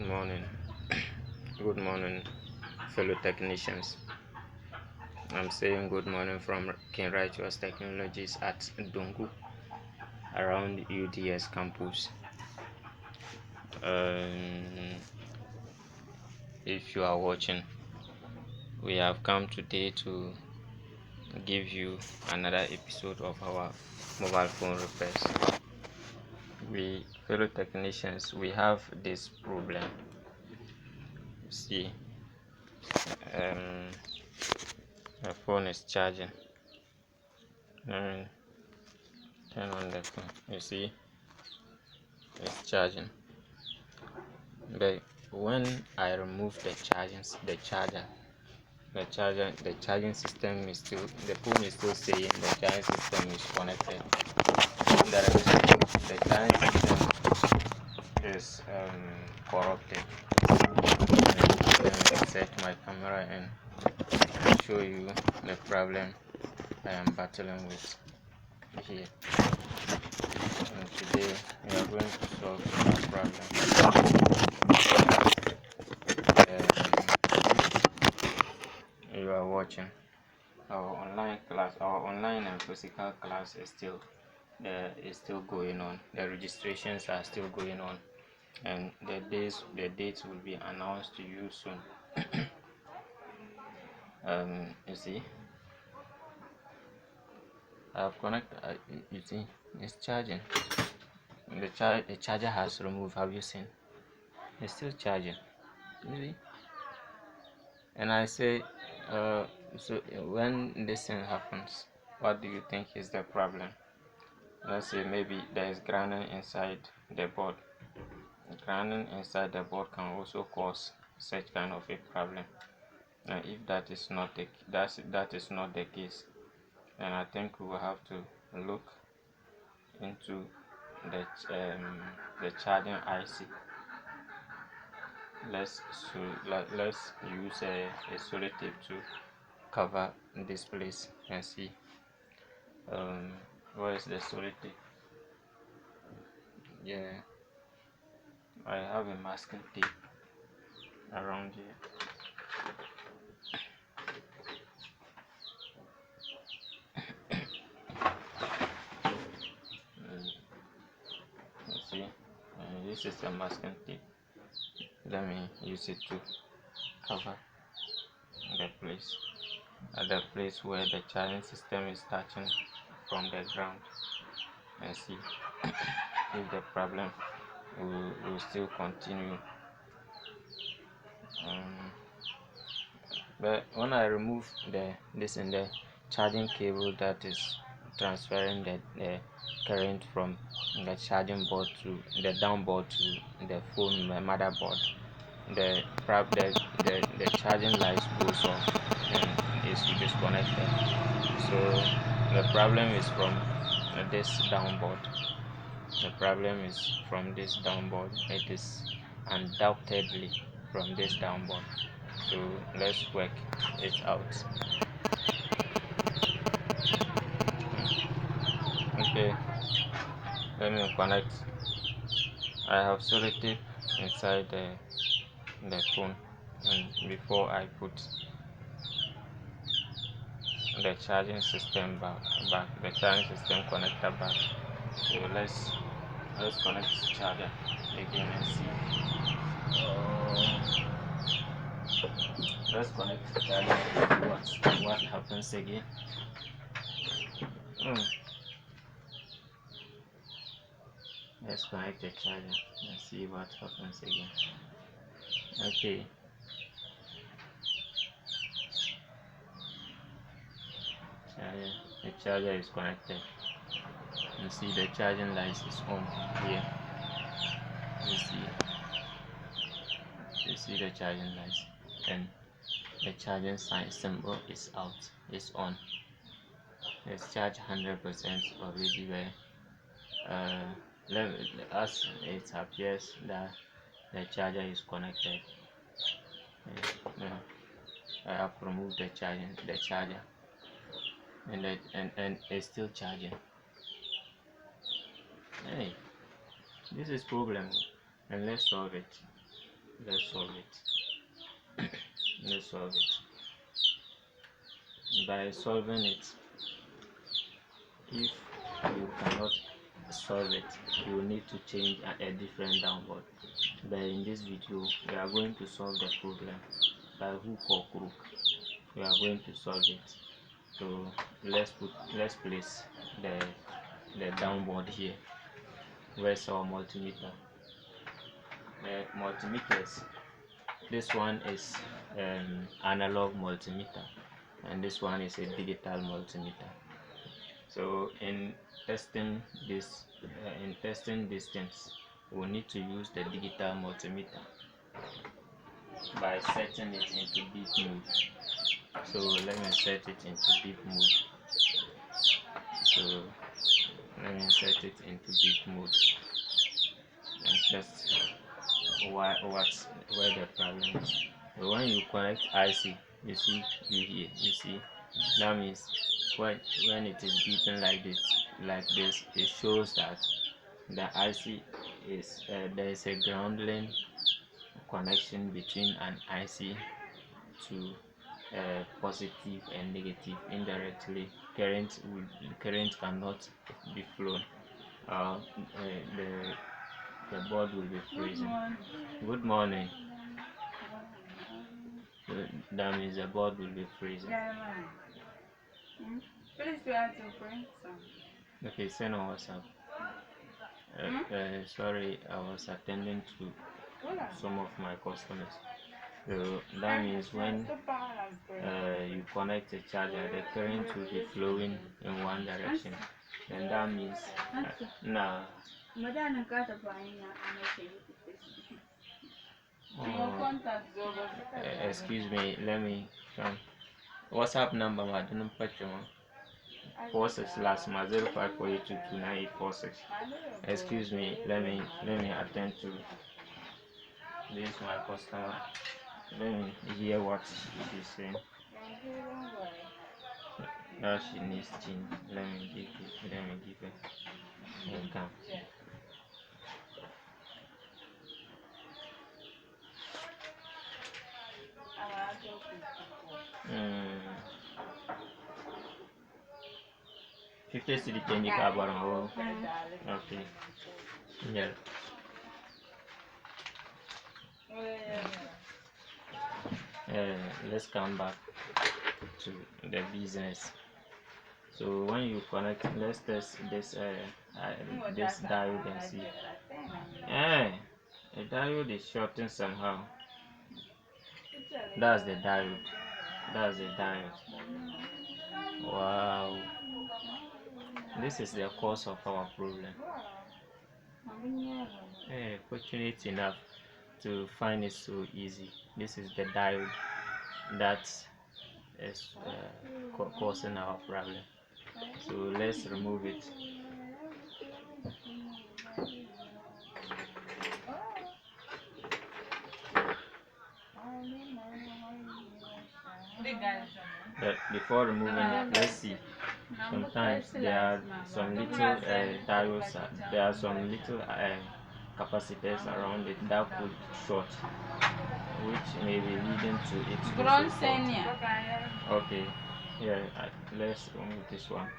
morning. Good morning, fellow technicians. I'm saying good morning from King Righteous Technologies at Dungu around UTS campus. Um, if you are watching, we have come today to give you another episode of our mobile phone repairs. We fellow technicians, we have this problem. See, the phone is charging. Turn on the phone. You see, it's charging. But when I remove the charging system is still, the phone is still saying the charging system is connected. The charging system is corrupted. Let me set my camera and show you the problem I am battling with here. And today we are going to solve that problem. You are watching our online and physical class is still going on. The registrations are still going on, and the dates will be announced to you soon. You see, I've connected. You see, it's charging. The charger has removed. Have you seen? It's still charging. You see? And I say, so when this thing happens, what do you think is the problem? Let's say maybe there is grinding inside the board. Grinding inside the board can also cause such kind of a problem. And if that is not the case, then I think we will have to look into the charging IC. Let's use a sellotape to cover this place and see. Where is the sellotape? Yeah, I have a masking tape around here. You see, this is a masking tape. Let me use it to cover the place at the place where the charging system is touching from the ground, and see if the problem will still continue. But when I remove this in the charging cable that is transferring the current from the charging board to the downboard to the phone motherboard, the charging light goes off and is disconnected. So the problem is from this downboard. The problem is from this downboard. It is undoubtedly from this downboard. So let's work it out. Okay, let me connect. I have sellotape inside the phone, and before I put the charging system back the charging system connector back. So let's connect charger again and see. Let's connect the charger and see what happens again. Let's connect the charger and see what happens again. Okay. The charger is connected. You see the charging light is on here. You see the charging lights, and the charging sign symbol is out, is on. It's charged 100% already. Where as it appears that the charger is connected. I have removed the charger, and it's still charging. Hey, this is problem, and let's solve it. let's solve it. Let's solve it. By solving it, if you cannot solve it, you need to change a different downward. But in this video, we are going to solve the problem by hook or crook. We are going to solve it. So let's place the downward here. Where's our multimeter? The multimeters. This one is analog multimeter, and this one is a digital multimeter. So in testing this distance, we need to use the digital multimeter by setting it into beep mode. So let me set it into beep mode. So let me set it into beep mode and test where the problem is. So when you connect IC, you see that means when it is beeping like this, it shows that the IC is there is a ground link connection between an IC to positive and negative. Indirectly, current cannot be flown. The board will be freezing. Good morning. That means the board will be freezing. Please do have to bring some. Okay, send on WhatsApp. Sorry, I was attending to some of my customers. So that means when you connect a charger, the current will be flowing in one direction. And that means now. Excuse me, let me come. WhatsApp number ma didn't patch you. 46 last ma 0548229846. Excuse me, let me attend to this my customer. Let me hear what she is saying. Now she needs change. Let me give her income. Mm. 50 city change carbon. Okay. Yeah. Let's come back to the business. So when you connect, let's test this diode and see. The diode is shorting somehow. That's the diode. Wow. This is the cause of our problem. Fortunate enough to find it so easy. This is the diode that is causing our problem. So let's remove it. But before removing it, let's see. Sometimes there are some little diodes, there are some little capacitors around it that could short, which may be leading to it. Okay, yeah, let's remove this one.